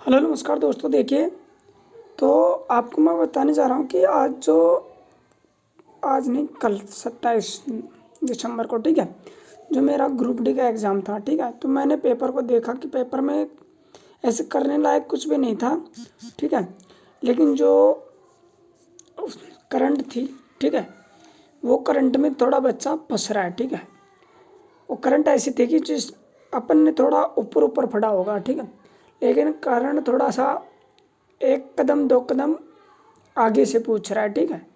Hello नमस्कार दोस्तों। देखिए, तो आपको मैं बताने जा रहा हूँ कि आज नहीं, कल 27 दिसंबर को, ठीक है, जो मेरा ग्रुप डी का एग्ज़ाम था, ठीक है। तो मैंने पेपर को देखा कि पेपर में ऐसे करने लायक कुछ भी नहीं था, ठीक है। लेकिन जो करंट थी, ठीक है, वो करंट में थोड़ा बच्चा फंस रहा है, ठीक है। वो करंट ऐसी थी कि जिस अपन ने थोड़ा ऊपर ऊपर पड़ा होगा, ठीक है, लेकिन करंट थोड़ा सा एक कदम दो कदम आगे से पूछ रहा है, ठीक है।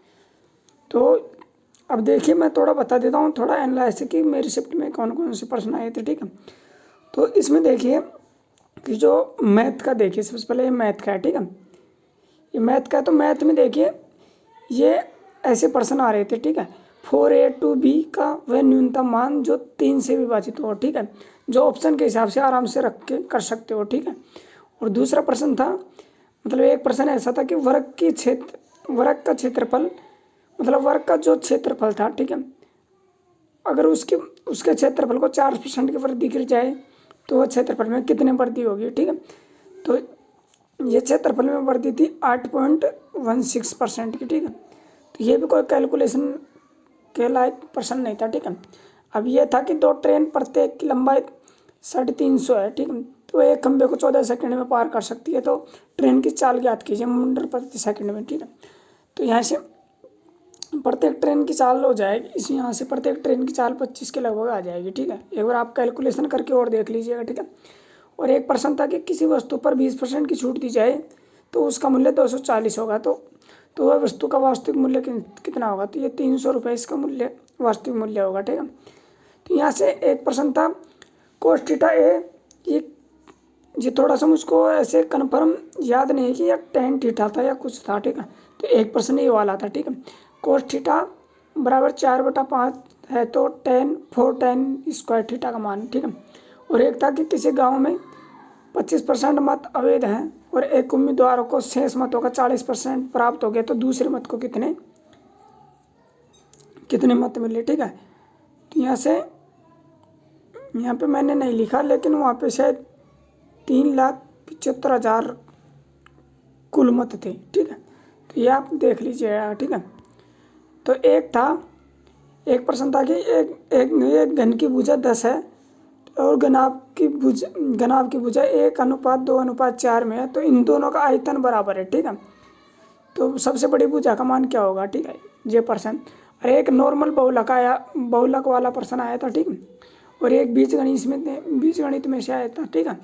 तो अब देखिए, मैं थोड़ा बता देता हूँ, थोड़ा एनालाइसिस कि मेरी शिफ्ट में कौन कौन से प्रश्न आए थे, ठीक है। तो इसमें देखिए कि जो मैथ का, देखिए सबसे पहले ये मैथ का है, ठीक है। ये मैथ का है, तो मैथ में देखिए ये ऐसे प्रश्न आ रहे थे, ठीक है। 4a to b का वह न्यूनतम मान जो 3 से विभाजित हो, ठीक है, जो ऑप्शन के हिसाब से आराम से रख के कर सकते हो, ठीक है। और दूसरा प्रश्न था, मतलब एक प्रश्न ऐसा था कि वर्ग का क्षेत्रफल, मतलब वर्ग का जो क्षेत्रफल था, ठीक है, अगर उसके क्षेत्रफल को 4% की वृद्धि की जाए तो वह क्षेत्रफल में कितने वृद्धि होगी, ठीक है। तो ये क्षेत्रफल में वृद्धि थी 8.16% की, ठीक है। तो ये भी कोई कैलकुलेशन के लायक प्रश्न नहीं था, ठीक है। अब ये था कि 2 ट्रेन प्रत्येक की लंबाई 350 है, ठीक है। तो एक खंभे को 14 सेकंड में पार कर सकती है, तो ट्रेन की चाल ज्ञात कीजिए मीटर प्रति सेकंड में, ठीक है। तो यहाँ से प्रत्येक ट्रेन की चाल हो जाएगी, इस यहाँ से प्रत्येक ट्रेन की चाल 25 के लगभग आ जाएगी, ठीक है। एक बार आप कैलकुलेशन करके और देख लीजिएगा, ठीक है। और एक प्रश्न था कि किसी वस्तु पर 20% की छूट दी जाए तो उसका मूल्य 240 होगा, तो वह वस्तु का वास्तविक मूल्य कितना होगा, तो ये 300 रुपये इसका मूल्य, वास्तविक मूल्य होगा, ठीक है। तो यहाँ से एक प्रश्न था कोस थीटा ए, ये थोड़ा सा मुझको ऐसे कन्फर्म याद नहीं है कि यह टेन थीटा था या कुछ था, ठीक है। तो एक प्रश्न ये वाला था, ठीक है। कोस थीटा बराबर 4/5 है, तो 4 tan स्क्वायर थीटा का मान, ठीक है। और एक था कि किसी गांव में 25% मत अवैध हैं और एक उम्मीदवार को शेष मतों का 40% प्राप्त हो गया, तो दूसरे मत को कितने मत मिले, ठीक है। तो यहाँ पे मैंने नहीं लिखा, लेकिन वहाँ पे शायद 3,75,000 कुल मत थे, ठीक है। तो ये आप देख लीजिएगा, ठीक है। तो एक प्रश्न था कि एक घन की भुजा 10 है और घनाभ की भुजा 1:2:4 में है, तो इन दोनों का आयतन बराबर है, ठीक है। तो सबसे बड़ी भुजा का मान क्या होगा, ठीक है, ये प्रश्न। और एक नॉर्मल बहुलक वाला प्रश्न आया था, ठीक है। और एक बीजगणित में से आया था, ठीक है।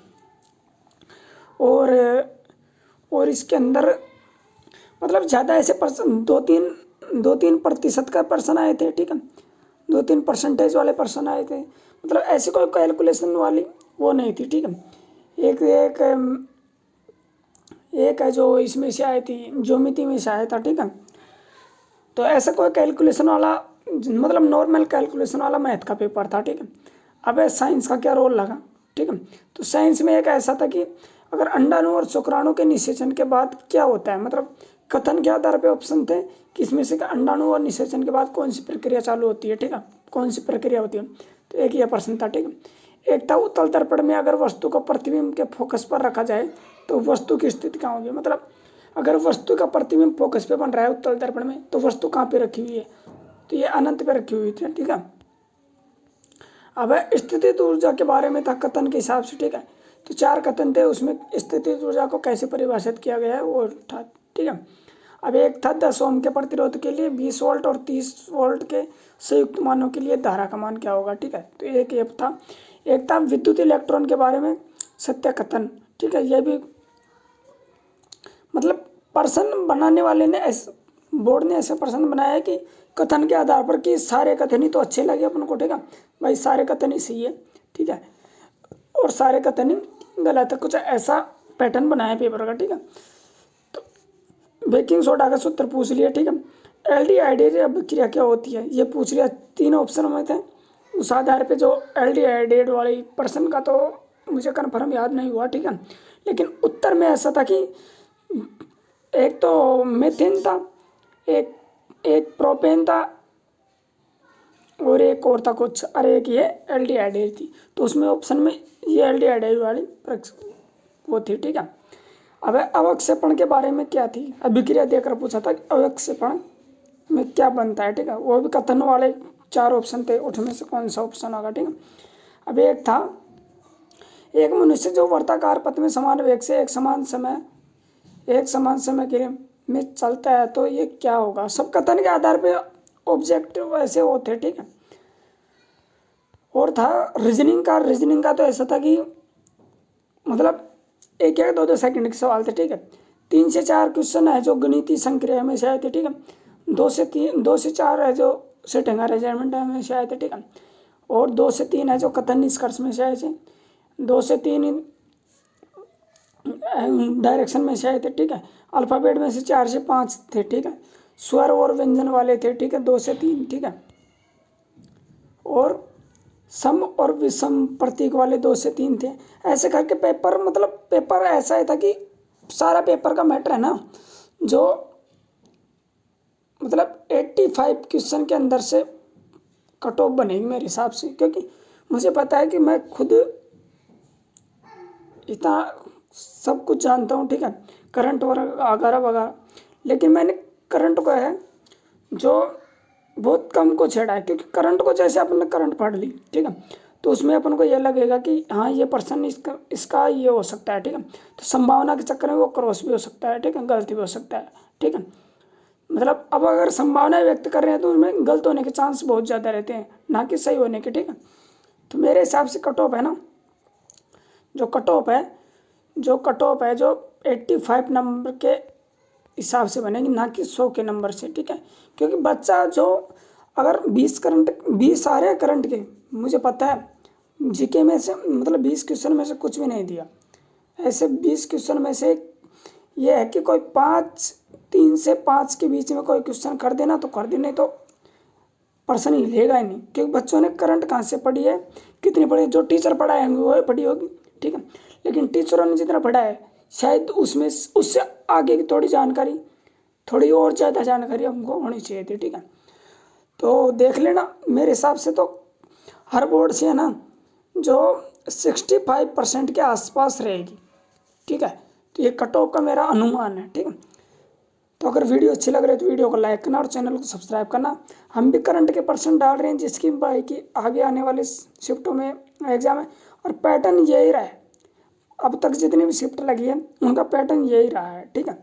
और इसके अंदर मतलब ज़्यादा ऐसे प्रश्न 2-3 प्रतिशत का प्रश्न आए थे, ठीक है। 2-3 परसेंटेज वाले प्रश्न आए थे, मतलब ऐसी कोई कैलकुलेशन वाली वो नहीं थी, ठीक है। एक है जो इसमें से आई थी, ज्योमिति में से आया था, ठीक है। तो ऐसा कोई कैलकुलेशन वाला, मतलब नॉर्मल कैलकुलेशन वाला मैथ का पेपर था, ठीक है। अब साइंस का क्या रोल लगा, ठीक है। तो साइंस में एक ऐसा था कि अगर अंडाणु और शुक्राणु के निषेचन के बाद क्या होता है, मतलब कथन के आधार पे ऑप्शन थे कि इसमें से अंडाणु और निषेचन के बाद कौन सी प्रक्रिया चालू होती है, ठीक है, कौन सी प्रक्रिया होती है। तो एक यह प्रश्न था, ठीक है। एक था उत्तल दर्पण में अगर वस्तु को प्रतिबिंब के फोकस पर रखा जाए तो वस्तु की स्थिति कहाँ होगी, मतलब अगर वस्तु का प्रतिबिंब फोकस पे बन रहा है उत्तल दर्पण में, तो वस्तु कहाँ पे रखी हुई है, तो ये अनंत पे रखी हुई थी, ठीक है। अब स्थितिज ऊर्जा के बारे में था कथन के हिसाब से, ठीक है। तो 4 कथन थे, उसमें स्थितिज ऊर्जा को कैसे परिभाषित किया गया है वो था, ठीक है। अब एक था 10 ओम के प्रतिरोध के लिए 20 वोल्ट और 30 वोल्ट के संयुक्त मानों के लिए धारा का मान क्या होगा, ठीक है। तो एक था विद्युत इलेक्ट्रॉन के बारे में सत्य कथन, ठीक है। यह भी मतलब प्रश्न बनाने वाले ने बोर्ड ने ऐसे प्रश्न बनाया है कि कथन के आधार पर कि सारे कथन ही तो अच्छे लगे अपन को, ठीक है भाई, सारे कथन ही सही है, ठीक है, और सारे कथन ही गलत है, कुछ ऐसा पैटर्न बनाया पेपर का, ठीक है। तो बेकिंग सोडा का सूत्र पूछ लिया, ठीक है। एल्डिहाइड अभिक्रिया क्या होती है ये पूछ लिया, 3 ऑप्शन में थे। उस आधार पे जो एल्डिहाइड वाली प्रश्न का तो मुझे कन्फर्म याद नहीं हुआ, ठीक है। लेकिन उत्तर में ऐसा था कि एक तो मेथेन था, एक एक प्रोपेन था, और एक और था कुछ, अरे एक ये एल्डिहाइड थी। तो उसमें ऑप्शन में ये एल्डिहाइड वाली वो थी, ठीक है। अब अवक्षेपण के बारे में क्या थी, अभिक्रिया देकर पूछा था कि अवक्षेपण में क्या बनता है, ठीक है। वो भी कथन वाले 4 ऑप्शन थे, उनमें से कौन सा ऑप्शन होगा, ठीक है। अब एक था, एक मनुष्य जो वर्ताकार पथ में समान वेग से एक समान समय के में चलता है तो ये क्या होगा। सब कथन के आधार पे ऑब्जेक्ट वैसे होते, ठीक है। और था रीजनिंग का तो ऐसा था कि मतलब 1-2 सेकंड के सवाल थे, ठीक है। 3 से 4 क्वेश्चन है जो गणितीय संक्रिया में से आए थे, ठीक है। 2 से 4 है जो सेटिंग अरेंजमेंट में से आए थे, ठीक है। और 2 से 3 है जो कथन निष्कर्ष में से आए थे। 2 से 3 डायरेक्शन में से आए थे, ठीक है। अल्फ़ाबेट में से 4 से 5 थे, ठीक है। स्वर और व्यंजन वाले थे, ठीक है, 2 से 3, ठीक है। और सम और विषम प्रतीक वाले 2 से 3 थे। ऐसे करके पेपर, मतलब पेपर ऐसा है था कि सारा पेपर का मैटर है ना, जो मतलब 85 क्वेश्चन के अंदर से कट ऑफ बनेगी मेरे हिसाब से, क्योंकि मुझे पता है कि मैं खुद इतना सब कुछ जानता हूँ, ठीक है, करंट वगैरह वगैरह। लेकिन मैंने करंट को है जो बहुत कम को छेड़ा है, क्योंकि करंट को जैसे अपन ने करंट पढ़ ली, ठीक है, तो उसमें अपन को ये लगेगा कि हाँ ये पर्सन इसका ये हो सकता है, ठीक है। तो संभावना के चक्कर में वो क्रॉस भी हो सकता है, ठीक है, गलती भी हो सकता है, ठीक है। मतलब अब अगर संभावना व्यक्त कर रहे हैं तो उसमें गलत होने के चांस बहुत ज़्यादा रहते हैं, ना कि सही होने के, ठीक है। तो मेरे हिसाब से कट ऑफ है ना, जो कट ऑफ है जो 85 नंबर के हिसाब से बनेगी, ना कि 100 के नंबर से, ठीक है। क्योंकि बच्चा जो अगर 20 आ रहे हैं करंट के, मुझे पता है जीके में से मतलब 20 क्वेश्चन में से कुछ भी नहीं दिया। ऐसे 20 क्वेश्चन में से ये है कि कोई 3 से 5 के बीच में कोई क्वेश्चन कर देना तो कर दे, नहीं तो पर्सन ही लेगा ही नहीं, क्योंकि बच्चों ने करंट कहाँ से पढ़ी है, कितनी पढ़ी, जो टीचर पढ़ाए होंगे वो पढ़ी होगी, ठीक है। लेकिन टीचरों ने जितना पढ़ा है शायद उसमें उससे आगे की थोड़ी जानकारी, थोड़ी और ज़्यादा जानकारी हमको होनी चाहिए थी, ठीक है। तो देख लेना, मेरे हिसाब से तो हर बोर्ड से है ना जो 65% के आसपास रहेगी, ठीक है। तो ये कट ऑफ का मेरा अनुमान है, ठीक है। तो अगर वीडियो अच्छी लग रही है तो वीडियो को लाइक करना और चैनल को सब्सक्राइब करना। हम भी करंट के परसेंट डाल रहे हैं जिसकी भाई की आगे आने वाली शिफ्टों में एग्जाम है, और पैटर्न यही रहा है। अब तक जितनी भी शिफ्ट लगी है उनका पैटर्न यही रहा है, ठीक है।